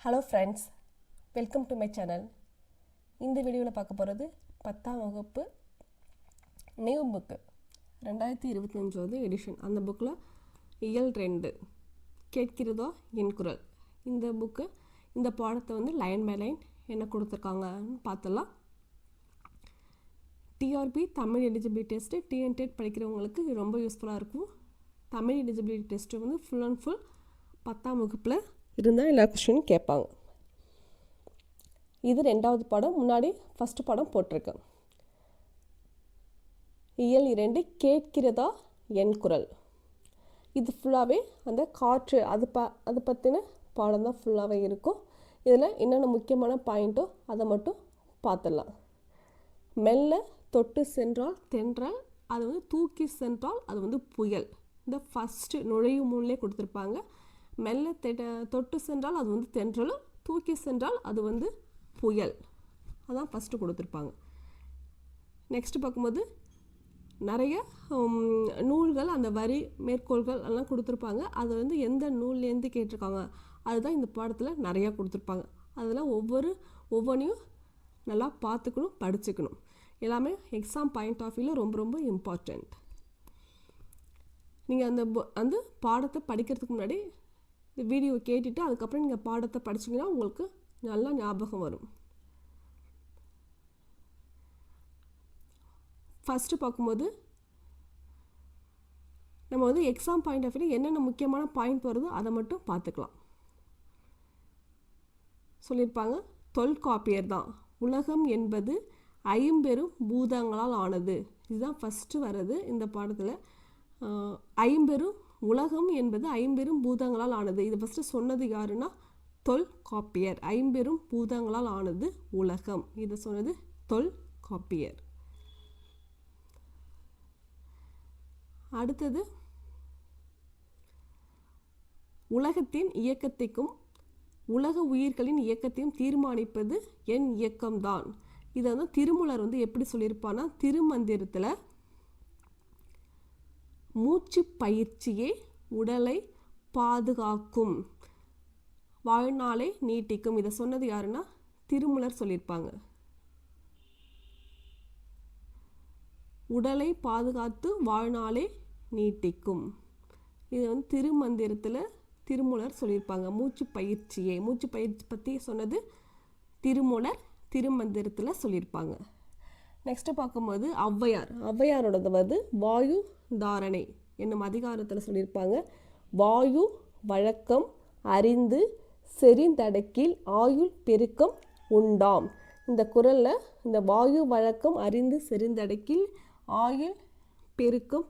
Hello friends, welcome to my channel. இந்த வீடியோவில் பார்க்க போகிறது 10ஆம் வகுப்பு நியூ புக்கு 2025 எடிஷன். அந்த புக்கில் இயல் 2 கேட்கிறதோ என் குரல். இந்த புக்கு இந்த பாடத்தை லைன் பை லைன் என்ன கொடுத்துருக்காங்கன்னு பார்த்துடலாம். TRB Tamil eligibility test TNTET படிக்கிறவங்களுக்கு இது ரொம்ப யூஸ்ஃபுல்லாக இருக்கும். Tamil eligibility test full and full 10ஆம் வகுப்பில் இருந்தால் எல்லா கொஸ்டினும் கேட்பாங்க. இது 2வது பாடம். முன்னாடி ஃபஸ்ட்டு பாடம் போட்டிருக்கேன். இயல் 2 கேட்கிறதா என் குரல். இது ஃபுல்லாகவே அந்த காற்று அது பற்றின பாடம் தான் ஃபுல்லாகவே இருக்கும். இதில் என்னென்ன முக்கியமான பாயிண்ட்டோ அதை மட்டும் பார்த்துடலாம். மெல்ல தொட்டு சென்றால் தென்றல், அது தூக்கி சென்றால் அது புயல். இந்த ஃபஸ்ட்டு நுழையும் முன்னே கொடுத்துருப்பாங்க. மெல்ல தொட்டு சென்றால் அது தென்றலும், தூக்கி சென்றால் அது புயல். அதான் ஃபஸ்ட்டு கொடுத்துருப்பாங்க. நெக்ஸ்ட்டு பார்க்கும்போது நிறைய நூல்கள், அந்த வரி மேற்கோள்கள் எல்லாம் கொடுத்துருப்பாங்க. அது எந்த நூல்லேருந்து கேட்டிருக்காங்க அதுதான் இந்த பாடத்தில் நிறையா கொடுத்துருப்பாங்க. அதெல்லாம் ஒவ்வொன்றையும் நல்லா பார்த்துக்கணும், படிச்சுக்கணும். எல்லாமே எக்ஸாம் பாயிண்ட் ஆஃப் வியூவில் ரொம்ப ரொம்ப இம்பார்ட்டண்ட். நீங்கள் அந்த பாடத்தை படிக்கிறதுக்கு முன்னாடி இந்த வீடியோவை கேட்டுட்டு அதுக்கப்புறம் நீங்கள் பாடத்தை படிச்சிங்கன்னா உங்களுக்கு நல்லா ஞாபகம் வரும். ஃபஸ்ட்டு பார்க்கும்போது நம்ம எக்ஸாம் பாயிண்ட் ஆஃப் வியூ என்னென்ன முக்கியமான பாயிண்ட் வருதோ அதை மட்டும் பார்த்துக்கலாம். சொல்லியிருப்பாங்க, தொல்காப்பியர் தான் உலகம் என்பது ஐம்பெரும் பூதங்களால் ஆனது. இதுதான் ஃபஸ்ட்டு வர்றது இந்த பாடத்தில். ஐம்பெரும் உலகம் என்பது ஐம்பெரும் பூதங்களால் ஆனது. இது ஃபஸ்ட்டு சொன்னது யாருன்னா தொல்காப்பியர். ஐம்பெரும் பூதங்களால் ஆனது உலகம், இதை சொன்னது தொல்காப்பியர். அடுத்தது, உலகத்தின் இயக்கத்தையும் உலக உயிர்களின் இயக்கத்தையும் தீர்மானிப்பது என் இயக்கம்தான். இதை திருமூலர் எப்படி சொல்லியிருப்பான்னா, திருமந்திரத்தில் மூச்சு பயிற்சியே உடலை பாதுகாக்கும், வாழ்நாளை நீட்டிக்கும். இதை சொன்னது யாருன்னா திருமூலர் சொல்லியிருப்பாங்க. உடலை பாதுகாத்து வாழ்நாளை நீட்டிக்கும். இது திருமந்திரத்தில் திருமூலர் சொல்லியிருப்பாங்க. மூச்சு பயிற்சி பற்றி சொன்னது திருமூலர் திருமந்திரத்தில் சொல்லியிருப்பாங்க. நெக்ஸ்ட்டு பார்க்கும்போது ஔவையாரோடது வாயு தாரணை என்னும் அதிகாரத்தில் சொல்லியிருப்பாங்க. வாயு வழக்கம் அறிந்து செறிந்தடக்கில் ஆயுள் பெருக்கம் உண்டாம். இந்த குறளில் இந்த வாயு வழக்கம் அறிந்து செறிந்தடக்கில் ஆயுள் பெருக்கம்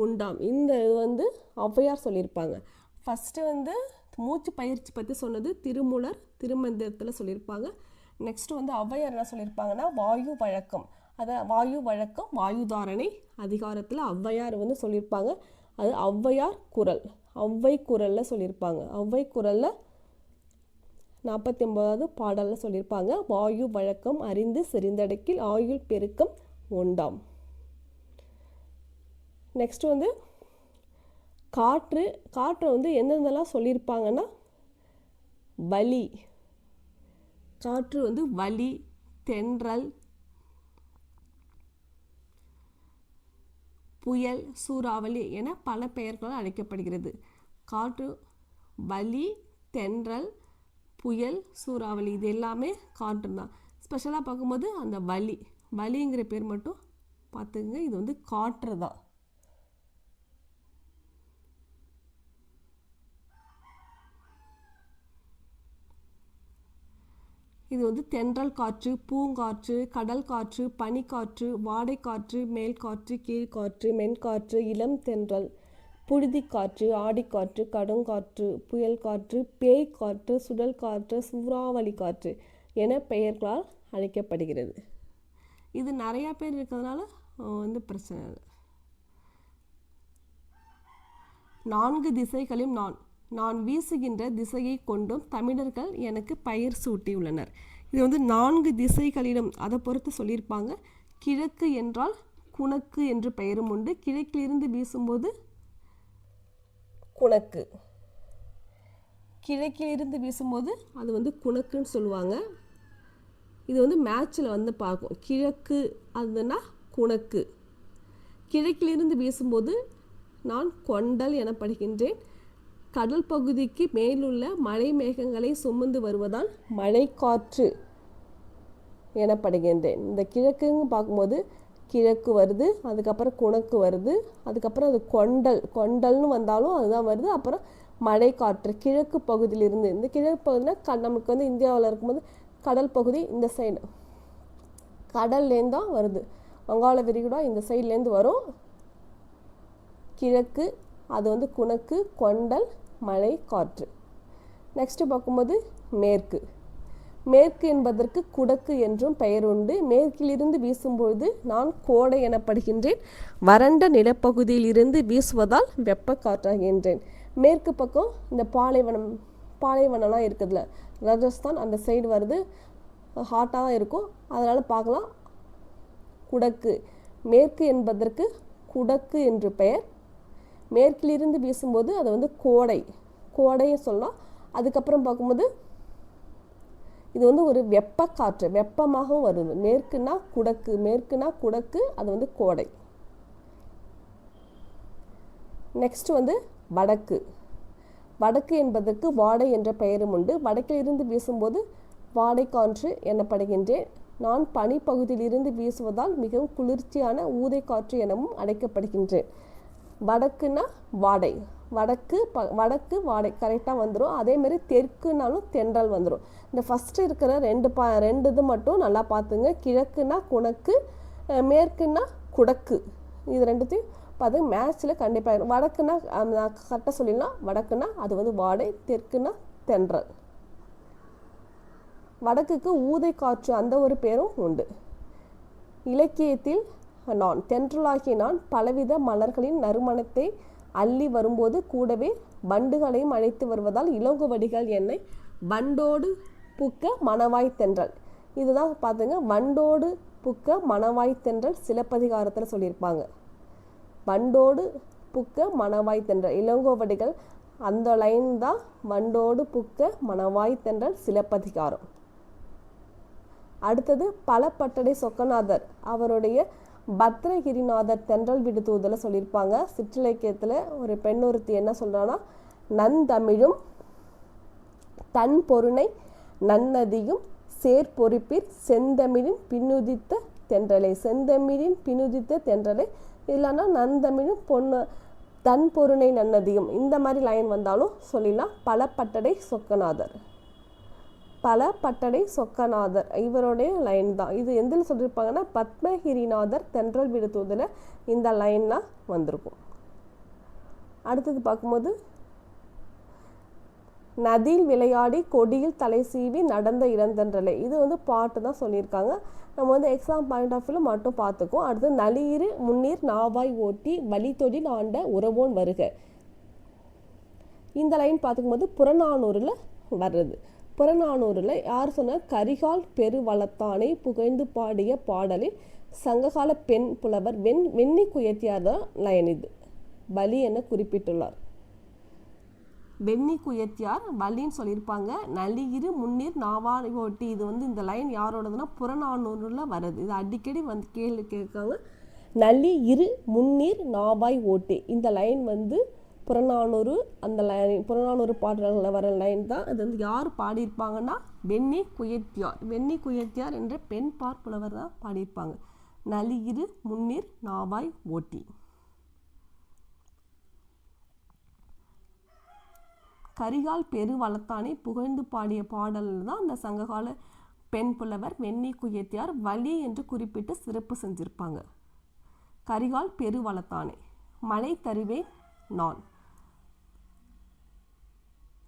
உண்டாம், இந்த இது ஔவையார் சொல்லியிருப்பாங்க. ஃபஸ்ட்டு மூச்சு பயிற்சி பற்றி சொன்னது திருமூலர் திருமந்திரத்தில் சொல்லியிருப்பாங்க. நெக்ஸ்ட்டு ஔவையார் என்ன சொல்லியிருப்பாங்கன்னா, வாயு வழக்கம், அதை வாயு வழக்கம் வாயுதாரணை அதிகாரத்தில் ஔவையார் சொல்லியிருப்பாங்க. அது ஔவையார் குறள், ஔவை குறளில் சொல்லியிருப்பாங்க. ஔவை குறளில் 49வது பாடலில் சொல்லியிருப்பாங்க, வாயு வழக்கம் அறிந்து செறிந்தடக்கில் ஆயுள் பெருக்கம் உண்டாம். நெக்ஸ்ட்டு காற்று எந்தெந்தெல்லாம் சொல்லியிருப்பாங்கன்னா, வலி, காற்று வலி, தென்றல், புயல், சூறாவளி என பல பெயர்களால் அழைக்கப்படுகிறது. காற்று வலி, தென்றல், புயல், சூறாவளி இது எல்லாமே காற்று தான். ஸ்பெஷலாக பார்க்கும்போது அந்த வலிங்கிற பேர் மட்டும் பார்த்துங்க, இது காற்று தான். இது தென்றல் காற்று, பூங்காற்று, கடல் காற்று, பனிக்காற்று, வாடைக்காற்று, மேல்காற்று, கீழ்காற்று, மென்காற்று, இளம் தென்றல், புழுதிக்காற்று, ஆடிக்காற்று, கடுங்காற்று, புயல் காற்று, பேய் காற்று, சுழல் காற்று, சூறாவளி காற்று என பெயர்களால் அழைக்கப்படுகிறது. இது நிறையா பேர் இருக்கிறதுனால பிரச்சனை இல்லை. 4 திசைகளையும் நான் வீசுகின்ற திசையை கொண்டும் தமிழர்கள் எனக்கு பெயர் சூட்டியுள்ளனர். இது 4 திசைகளிலும் அதை பொறுத்து சொல்லியிருப்பாங்க. கிழக்கு என்றால் குணக்கு என்று பெயரும் உண்டு. கிழக்கிலிருந்து வீசும்போது குணக்கு, கிழக்கிலிருந்து வீசும்போது அது வந்து குணக்குன்னு சொல்லுவாங்க. இது வந்து மேட்ச்சில் வந்து பார்க்கும். கிழக்கு அதுனா குணக்கு. கிழக்கிலிருந்து வீசும்போது நான் கொண்டல் எனப்படுகின்றேன். கடல் பகுதிக்கு மேலுள்ள மழை மேகங்களை சுமந்து வருவதால் மழைக்காற்று எனப்படுகின்றேன். இந்த கிழக்குன்னு பார்க்கும்போது கிழக்கு வருது, அதுக்கப்புறம் குணக்கு வருது, அதுக்கப்புறம் அது கொண்டல்னு வந்தாலும் அதுதான் வருது. அப்புறம் மழைக்காற்று கிழக்கு பகுதியிலிருந்து, இந்த கிழக்கு பகுதியில் நமக்கு வந்து இந்தியாவில் இருக்கும்போது கடல் பகுதி இந்த சைடு கடல்லேருந்து தான் வருது. வங்காள விரிகுடா இந்த சைட்லேருந்து வரும். கிழக்கு அது வந்து குணக்கு, கொண்டல், மழை, காற்று. நெக்ஸ்ட்டு பார்க்கும்போது மேற்கு. மேற்கு என்பதற்கு குடக்கு என்றும் பெயர் உண்டு. மேற்கிலிருந்து வீசும்பொழுது நான் கோடை எனப்படுகின்றேன். வறண்ட நிலப்பகுதியிலிருந்து வீசுவதால் வெப்ப காற்றாகின்றேன். மேற்கு பக்கம் இந்த பாலைவனம்லாம் இருக்குதுல்ல, ராஜஸ்தான் அந்த சைடு வருது, ஹாட்டாக தான் இருக்கும். அதனால் பார்க்கலாம். குடக்கு, மேற்கு என்பதற்கு குடக்கு என்று பெயர். மேற்கிலிருந்து வீசும்போது அது வந்து கோடையை சொல்லலாம். அதுக்கப்புறம் பார்க்கும்போது இது வந்து ஒரு வெப்ப காற்று, வெப்பமாகவும் வருது. மேற்குனா குடக்கு, அது வந்து கோடை. நெக்ஸ்ட் வந்து வடக்கு. வடக்கு என்பதற்கு வாடை என்ற பெயரும் உண்டு. வடக்கிலிருந்து வீசும்போது வாடை காற்று எனப்படுகின்றேன். நான் பனிப்பகுதியிலிருந்து வீசுவதால் மிகவும் குளிர்ச்சியான ஊதை காற்று எனவும் அழைக்கப்படுகின்றேன். வடக்குன்னா வாடை, வடக்கு வாடை கரெக்டாக வந்துடும். அதேமாதிரி தெற்குனாலும் தென்றல் வந்துடும். இந்த ஃபஸ்ட்டு இருக்கிற ரெண்டு இது மட்டும் நல்லா பார்த்துங்க. கிழக்குன்னா குணக்கு, மேற்குன்னா குடக்கு. இது ரெண்டுத்தையும் பார்த்து மேட்ச்சில் கண்டிப்பாக வடக்குன்னா நான் கரெக்டாக சொல்லிடலாம். வடக்குன்னா அது வந்து வாடை, தெற்குன்னா தென்றல். வடக்குக்கு ஊதை காற்று அந்த ஒரு பேரும் உண்டு. இலக்கியத்தில் நான் தென்றலாகிய நான் பலவித மலர்களின் நறுமணத்தை அள்ளி வரும்போது கூடவே வண்டுகளையும் அழைத்து வருவதால் இளங்குவடிகள் என்னை வண்டோடு புக்க மணவாய் தென்றல். இதுதான் பார்த்துங்க, வண்டோடு புக்க மணவாய் தென்றல் சிலப்பதிகாரத்தில் சொல்லியிருப்பாங்க. வண்டோடு புக்க மணவாய் தென்றல் இளங்கோவடிகள் அந்த லைன் தான். வண்டோடு புக்க மணவாய் தென்றல் சிலப்பதிகாரம். அடுத்தது பலப்பட்டடை சொக்கநாதர் அவருடைய பத்ரகிரிநாதர் தென்றல் விடு தூதலை சொல்லியிருப்பாங்க. சிற்றிலக்கியத்தில் ஒரு பெண் ஒருத்தி என்ன சொல்கிறான்னா, நந்தமிழும் தன் பொருணை நன்னதியும் சேர்பொறுப்பிற் செந்தமிழின் பின்னுதித்த தென்றலை. செந்தமிழின் பின்னுதித்த தென்றலை இல்லைன்னா நந்தமிழும் தன் பொருணை நன்னதியும், இந்த மாதிரி லைன் வந்தாலும் சொல்லிடலாம். பலப்பட்டடை சொக்கநாதர் இவருடைய லைன் தான். இது எதில் சொல்லியிருப்பாங்கன்னா பத்மகிரிநாதர் தென்றல் விடு தூதல இந்த லைன்லாம் வந்திருக்கும். அடுத்தது பார்க்கும்போது நதியில் விளையாடி கொடியில் தலை சீவி நடந்த இளந்தென்றலை. இது வந்து பாட்டு தான் சொல்லியிருக்காங்க. நம்ம வந்து எக்ஸாம் பாயிண்ட் ஆஃப் வியூவில் மட்டும் பார்த்துக்குவோம். அடுத்து நளியிரு முன்னீர் நாவாய் ஓட்டி வழித்தொழில் ஆண்ட உறவோன் வருக. இந்த லைன் பார்த்துக்கும்போது புறநானூறில் வர்றது. புறநானூறில் யார் சொன்ன, கரிகால் பெருவளத்தானை புகழ்ந்து பாடிய பாடலில் சங்ககால பெண் புலவர் வெண்ணி குயத்தியார் தான் லைன். இது பலி என குறிப்பிட்டுள்ளார். வெண்ணி குயத்தியார் வலின்னு சொல்லியிருப்பாங்க. நளியிரு முன்னீர் நாவாய் ஓட்டி, இது வந்து இந்த லைன் யாரோடதுன்னா புறநானூறில் வருது. இது அடிக்கடி வந்து கேள்வி கேட்காங்க. நளியிரு முன்னீர் நாவாய் ஓட்டி இந்த லைன் வந்து புறநானூறு பாடல்களில் வர லைன் தான். அது வந்து யார் பாடியிருப்பாங்கன்னா வெண்ணி குயத்தியார் என்ற பெண் பார்ப்புலவர் தான் பாடியிருப்பாங்க. நளியிரு முன்னீர் நாவாய் ஓட்டி. கரிகால் பெருவளத்தானை புகழ்ந்து பாடிய பாடல் தான் அந்த சங்ககால பெண் புலவர் வெண்ணி குயத்தியார் வலி என்று குறிப்பிட்டு சிறப்பு செஞ்சிருப்பாங்க. கரிகால் பெருவளத்தானை மழை தருவேன் நான்.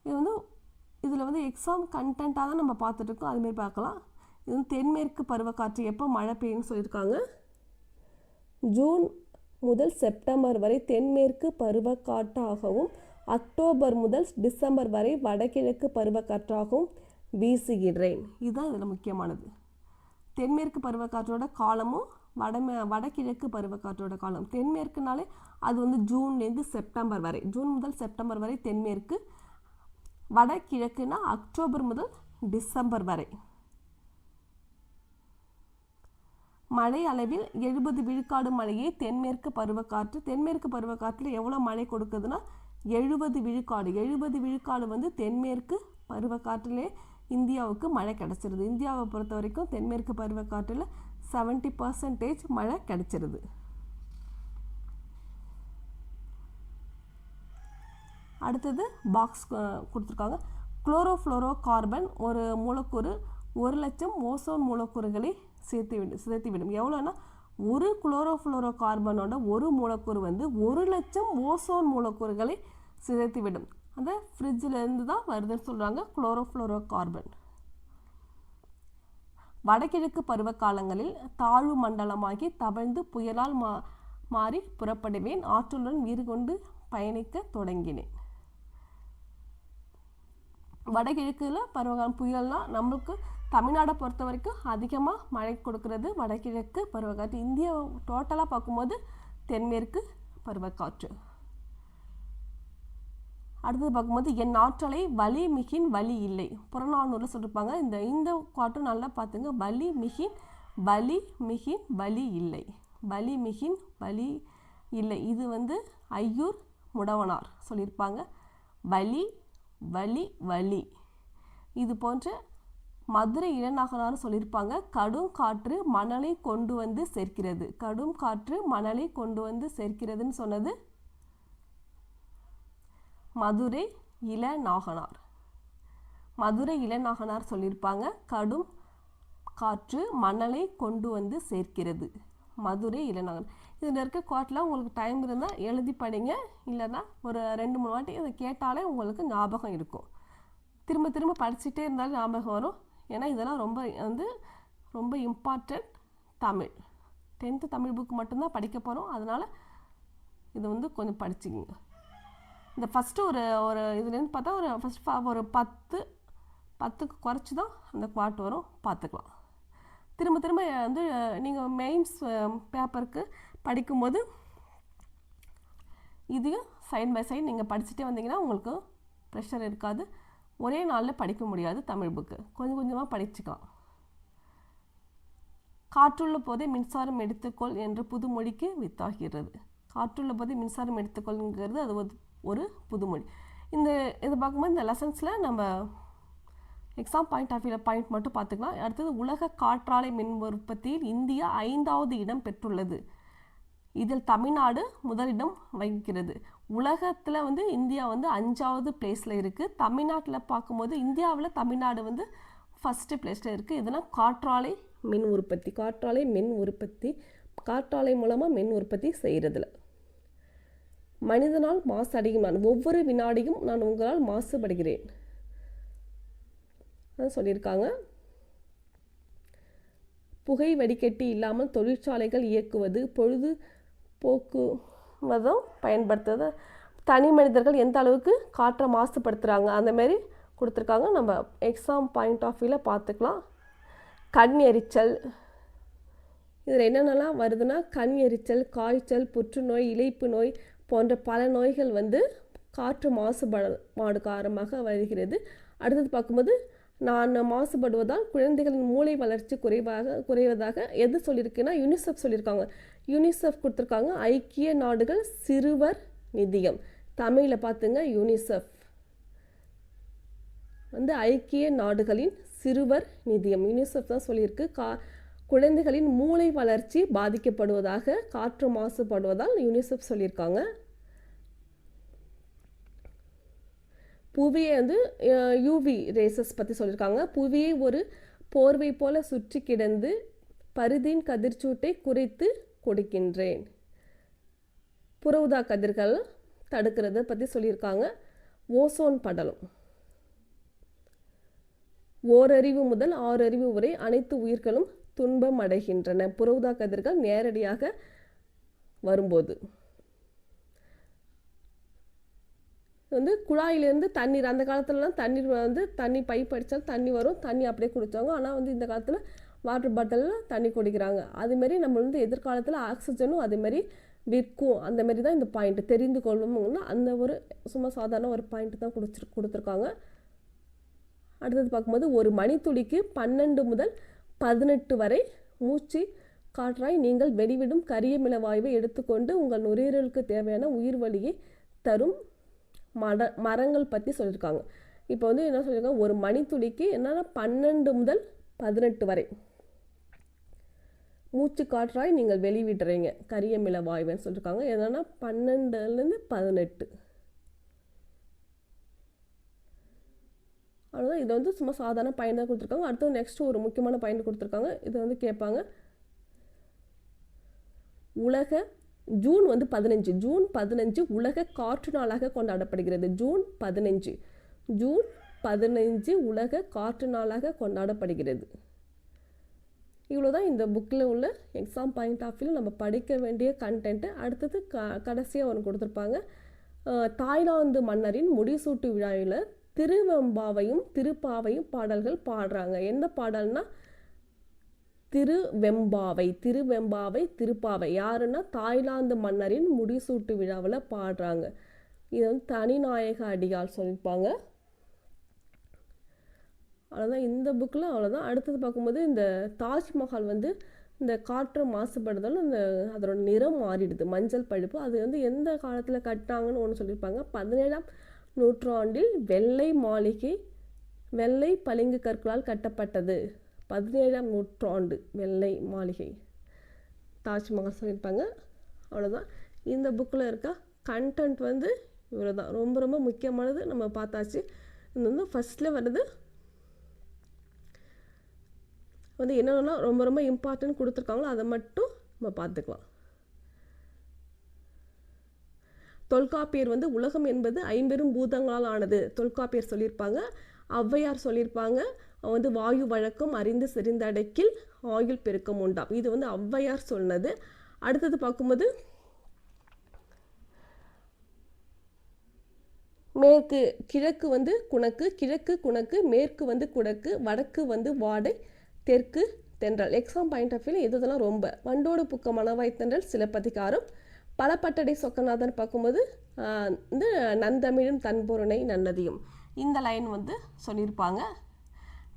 இது வந்து இதில் வந்து எக்ஸாம் கண்டென்ட்டாக தான் நம்ம பார்த்துட்ருக்கோம். அதுமாரி பார்க்கலாம். இது வந்து தென்மேற்கு பருவக்காற்று எப்போ மழை பெய்யும்னு சொல்லியிருக்காங்க. ஜூன் முதல் செப்டம்பர் வரை தென்மேற்கு பருவக்காற்றாகவும் அக்டோபர் முதல் டிசம்பர் வரை வடகிழக்கு பருவக்காற்றாகவும் வீசுகிறேன். இதுதான் இதில் முக்கியமானது. தென்மேற்கு பருவக்காற்றோட காலமும் வடகிழக்கு பருவக்காற்றோட காலம். தென்மேற்குனாலே அது வந்து ஜூன்லேருந்து செப்டம்பர் வரை, ஜூன் முதல் செப்டம்பர் வரை தென்மேற்கு. வடகிழக்குனா அக்டோபர் முதல் டிசம்பர் வரை. மழை அளவில் 70 விழுக்காடு மழையை தென்மேற்கு பருவக்காற்று. தென்மேற்கு பருவக்காற்றில் எவ்வளோ மழை கொடுக்குதுன்னா 70 விழுக்காடு. 70 விழுக்காடு வந்து தென்மேற்கு பருவக்காற்றிலே இந்தியாவுக்கு மழை கிடச்சிருது. இந்தியாவை பொறுத்த வரைக்கும் தென்மேற்கு பருவக்காற்றில் 70% மழை கிடச்சிருது. அடுத்தது பாக்ஸ் கொடுத்துருக்காங்க. குளோரோஃப்ளோரோ கார்பன் ஒரு மூலக்கூறு 1,00,000 ஓசோன் மூலக்கூறுகளை சிதைத்துவிடும். எவ்வளோன்னா ஒரு குளோரோஃப்ளோரோ கார்பனோட ஒரு மூலக்கூறு வந்து 1,00,000 ஓசோன் மூலக்கூறுகளை சிதைத்துவிடும். அந்த ஃப்ரிட்ஜிலேருந்து தான் வருதுன்னு சொல்கிறாங்க குளோரோஃப்ளோரோ கார்பன். வடகிழக்கு பருவகாலங்களில் தாழ்வு மண்டலமாகி தவழ்ந்து புயலால் மாறி புறப்படுவேன். ஆற்றலுடன் வீறு கொண்டு பயணிக்க தொடங்கினேன். வடகிழக்குல பருவகாலம் புயல்னால் நம்மளுக்கு தமிழ்நாடை பொறுத்த வரைக்கும் அதிகமாக மழை கொடுக்கறது வடகிழக்கு பருவக்காற்று. இந்தியா டோட்டலாக பார்க்கும்போது தென்மேற்கு பருவக்காற்று. அடுத்தது பார்க்கும்போது என் ஆற்றலை வலி மிகின் வலி இல்லை. புறநானூரில் சொல்லியிருப்பாங்க. இந்த காற்று நல்லா பார்த்துங்க. வலி மிகின் வலி இல்லை. வலி மிகின் வலி இல்லை. இது வந்து ஐயூர் முடவனார் சொல்லியிருப்பாங்க. வலி வலி வலி. இது போன்ற மதுரை இளநாகனார் சொல்லியிருப்பாங்க. கடும் காற்று மணலை கொண்டு வந்து சேர்க்கிறது. கடும் காற்று மணலை கொண்டு வந்து சேர்க்கிறதுன்னு சொன்னது மதுரை இளநாகனார். மதுரை இளநாகனார் சொல்லியிருப்பாங்க. கடும் காற்று மணலை கொண்டு வந்து சேர்க்கிறது. மதுரை இளநாகனார். இதில் இருக்க குவாட்டில் உங்களுக்கு டைம் இருந்தால் எழுதி படிங்க. இல்லைன்னா ஒரு 2-3 வாட்டி இதை கேட்டாலே உங்களுக்கு ஞாபகம் இருக்கும். திரும்ப திரும்ப படிச்சுட்டே இருந்தாலும் ஞாபகம் வரும். ஏன்னா இதெல்லாம் ரொம்ப important. Tamil 10th Tamil book மட்டும்தான் படிக்க போகிறோம். அதனால் இது வந்து கொஞ்சம் படிச்சுக்கிங்க. இந்த ஃபஸ்ட்டு ஒரு இதுலேருந்து பார்த்தா ஒரு 10க்கு குறைச்சி தான் அந்த குவாட் வரும். பார்த்துக்கலாம். திரும்ப திரும்ப வந்து நீங்கள் மெயின்ஸ் பேப்பருக்கு படிக்கும்போது இதையும் சைட் பை சைடு நீங்கள் படிச்சுட்டே வந்தீங்கன்னா உங்களுக்கு ப்ரெஷர் இருக்காது. ஒரே நாளில் படிக்க முடியாது தமிழ் புக்கு. கொஞ்சம் கொஞ்சமாக படிச்சுக்கலாம். காற்றுள்ள போதே மின்சாரம் எடுத்துக்கொள் என்று புதுமொழிக்கு வித்தாகிறது. காற்றுள்ள போதே மின்சாரம் எடுத்துக்கொள்ங்கிறது அது ஒரு புதுமொழி. இது பார்க்கும்போது இந்த லெசன்ஸில் நம்ம எக்ஸாம் பாயிண்ட் ஆஃப் வியூவில் பாயிண்ட் மட்டும் பார்த்துக்கலாம். அடுத்தது உலக காற்றாலை மின் உற்பத்தியில் இந்தியா 5வது இடம் பெற்றுள்ளது. இதில் தமிழ்நாடு முதலிடம் வகிக்கிறது. உலகத்தில் வந்து இந்தியா வந்து 5வது பிளேஸில் இருக்குது. தமிழ்நாட்டில் பார்க்கும்போது இந்தியாவில் தமிழ்நாடு வந்து ஃபஸ்ட்டு பிளேஸில் இருக்குது. இதெல்லாம் காற்றாலை மின் உற்பத்தி. காற்றாலை மூலமாக மின் உற்பத்தி செய்கிறதுல. மனிதனால் மாசடையும் நான். ஒவ்வொரு வினாடியும் நான் உங்களால் மாசுபடுகிறேன் அதான் சொல்லியிருக்காங்க. புகை வடிகட்டி இல்லாமல் தொழிற்சாலைகள் இயக்குவது, பொழுதுபோக்குவதும் பயன்படுத்துவது. தனி மனிதர்கள் எந்த அளவுக்கு காற்றை மாசுபடுத்துகிறாங்க அந்தமாரி கொடுத்துருக்காங்க. நம்ம எக்ஸாம் பாயிண்ட் ஆஃப் வியூவில் பார்த்துக்கலாம். கண் எரிச்சல். இதில் என்னென்னலாம் வருதுன்னா கண் எரிச்சல், காய்ச்சல், புற்றுநோய், இளைப்பு நோய் போன்ற பல நோய்கள் வந்து காற்று மாசுபாடு காரணமாக வருகிறது. அடுத்தது பார்க்கும்போது நான் மாசுபடுவதால் குழந்தைகளின் மூளை வளர்ச்சி குறைவதாக எது சொல்லியிருக்குன்னா யூனிசெஃப் சொல்லியிருக்காங்க. யூனிசெஃப் கொடுத்துருக்காங்க. ஐக்கிய நாடுகள் சிறுவர் நிதியம். தமிழில் பார்த்துங்க. யூனிசெஃப் வந்து ஐக்கிய நாடுகளின் சிறுவர் நிதியம். யூனிசெஃப் தான் சொல்லியிருக்கு. குழந்தைகளின் மூளை வளர்ச்சி பாதிக்கப்படுவதாக காற்று மாசுபடுவதால் யூனிசெஃப் சொல்லியிருக்காங்க. புவியை வந்து யூவி ரேசஸ் பற்றி சொல்லியிருக்காங்க. புவியை ஒரு போர்வை போல சுற்றி கிடந்து பருதியின் கதிர்ச்சூட்டை குறைத்து கொடுக்கின்றேன். புற ஊதா கதிர்கள் தடுக்கிறத பற்றி சொல்லியிருக்காங்க. ஓசோன் படலம். ஓரறிவு முதல் 6 அறிவு வரை அனைத்து உயிர்களும் துன்பம் அடைகின்றன புற ஊதா கதிர்கள் நேரடியாக வரும்போது. வந்து குழாயிலேருந்து தண்ணீர், அந்த காலத்துலலாம் தண்ணீர் வந்து தண்ணி பைப் அடித்தால் தண்ணி வரும், தண்ணி அப்படியே குடித்தாங்க. ஆனால் வந்து இந்த காலத்தில் வாட்டர் பாட்டிலில் தண்ணி குடிக்கிறாங்க. அதுமாரி நம்ம வந்து எதிர்காலத்தில் ஆக்சிஜனும் அதுமாரி விற்கும். அந்தமாரி தான் இந்த பாயிண்ட் தெரிந்து கொள்ளணும்னா அந்த ஒரு சும்மா சாதாரண ஒரு பாயிண்ட் தான் கொடுத்துருக்காங்க. அடுத்தது பார்க்கும்போது ஒரு மணித்துளிக்கு 12 முதல் 18 வரை மூச்சு காற்றாய் நீங்கள் வெளிவிடும் கரியமில வாயுவை எடுத்துக்கொண்டு உங்கள் நுரையீரலுக்கு தேவையான உயிர் வழியை தரும் மரங்கள் பற்றி சொல்லியிருக்காங்க. இப்போ வந்து என்ன சொல்லியிருக்காங்க, ஒரு மணித்துளிக்கு என்னன்னா 12 முதல் 18 வரை மூச்சு காற்றாய் நீங்கள் வெளிவிடுறீங்க கரியமில வாயுன்னு சொல்லியிருக்காங்க. என்னன்னா 12லேருந்து 18. அவ்வளோதான். இது வந்து சும்மா சாதாரண பயன் தான் கொடுத்துருக்காங்க. அடுத்து நெக்ஸ்ட் ஒரு முக்கியமான பயன் கொடுத்துருக்காங்க. இது வந்து கேட்பாங்க, உலக ஜூன் வந்து 15 ஜூன் 15 உலக காற்று நாளாக கொண்டாடப்படுகிறது. ஜூன் 15 உலக காற்று நாளாக கொண்டாடப்படுகிறது. இவ்வளோதான் இந்த புக்கில் உள்ள எக்ஸாம் பாயிண்ட் ஆஃப் வியூவில் நம்ம படிக்க வேண்டிய கண்டென்ட்டு. அடுத்தது கடைசியாக ஒன்று கொடுத்துருப்பாங்க, தாய்லாந்து மன்னரின் முடிசூட்டு விழாவில் திருவெம்பாவையும் திருப்பாவையும் பாடல்கள் பாடுறாங்க. எந்த பாடல்னா திருவெம்பாவை திருப்பாவை. யாருன்னா தாய்லாந்து மன்னரின் முடிசூட்டு விழாவில் பாடுறாங்க. இது வந்து தனிநாயக அடியால் சொல்லியிருப்பாங்க. அவ்வளோதான் இந்த புக்கில். அவ்வளோதான். அடுத்தது பார்க்கும்போது இந்த தாஜ்மஹால் வந்து இந்த காற்று மாசுபடுதல் அதோட நிறம் மாறிடுது, மஞ்சள் பழுப்பு. அது வந்து எந்த காலத்தில் கட்டினாங்கன்னு ஒன்று சொல்லியிருப்பாங்க. 17ஆம் நூற்றாண்டில் வெள்ளை மாளிகை வெள்ளை பளிங்கு கற்களால் கட்டப்பட்டது. 17ஆம் நூற்றாண்டு வெள்ளை மாளிகை தாஜ்மஹால் சொல்லியிருப்பாங்க. அவ்வளோதான். இந்த புக்கில் இருக்க கண்டென்ட் வந்து இவ்வளோ தான். ரொம்ப ரொம்ப முக்கியமானது நம்ம பார்த்தாச்சு. இது வந்து ஃபஸ்ட்டில் வருது வந்து என்னென்னா ரொம்ப ரொம்ப இம்பார்ட்டன்ட் கொடுத்துருக்காங்களோ அதை மட்டும் நம்ம பார்த்துக்கலாம். தொல்காப்பியர் வந்து உலகம் என்பது 50 பூதங்களால் ஆனது தொல்காப்பியர் சொல்லியிருப்பாங்க. ஔவையார் சொல்லியிருப்பாங்க, வந்து வாயு வழக்கம் அறிந்து செறிந்தடக்கில் ஆயுள் பெருக்கம் உண்டாம். இது வந்து ஔவையார் சொன்னது. அடுத்தது பார்க்கும்போது மேற்கு கிழக்கு வந்து குணக்கு, மேற்கு வந்து குடக்கு, வடக்கு வந்து வாடை, தெற்கு தென்றல். எக்ஸாம் பாயிண்ட் ஆஃப் வியூவில் இதெல்லாம் ரொம்ப வண்டோடு புக்க மணவாய் தென்றல் சிலப்பதிகாரம். பலப்பட்டடை சொக்கநாதன் பார்க்கும்போது இந்த நந்தமிழும் தன்பொருணை நன்னதியும் இந்த லைன் வந்து சொல்லியிருப்பாங்க.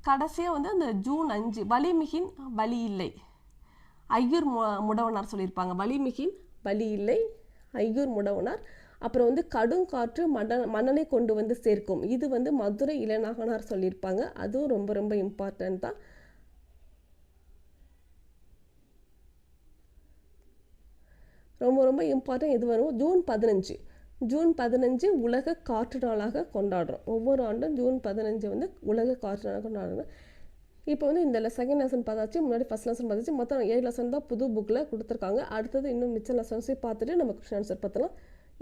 கடைசியாக வந்து அந்த ஜூன் 5 வலிமிகின் வலி இல்லை ஐயூர் முடவனார் சொல்லியிருப்பாங்க. வலிமிகின் வலி இல்லை ஐயூர் முடவனார். அப்புறம் வந்து கடும் காற்று மன்னனை கொண்டு வந்து சேர்க்கும். இது வந்து மதுரை இளநாகனார் சொல்லியிருப்பாங்க. அதுவும் ரொம்ப ரொம்ப இம்பார்ட்டன்ட் தான். ரொம்ப ரொம்ப இம்பார்ட்டன்ட் இது வரும். ஜூன் 15 உலக காற்று நாளாக கொண்டாடுறோம். ஒவ்வொரு ஆண்டும் ஜூன் 15 வந்து உலக காற்று நாளாக கொண்டாடுறோம். இப்போ வந்து இந்த செகண்ட் லெசன் பார்த்தாச்சு, முன்னாடி ஃபஸ்ட் லெசன் பார்த்தாச்சு. மொத்தம் 7 லெசன் தான் புது புக்கில் கொடுத்துருக்காங்க. அடுத்தது இன்னும் மிச்ச லெசன்ஸையும் பார்த்துட்டு நம்ம கொஸ்டின் ஆன்சர் பார்த்தலாம்.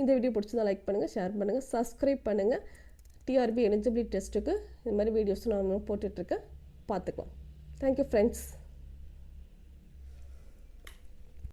இந்த வீடியோ பிடிச்சதா லைக் பண்ணுங்கள், ஷேர் பண்ணுங்கள், சப்ஸ்கிரைப் பண்ணுங்கள். டிஆர்பி எலிஜிபிலிட்டி டெஸ்ட்டுக்கு இந்த மாதிரி வீடியோஸ் நான் போட்டுட்ருக்கேன், பார்த்துக்கலாம். Thank you friends.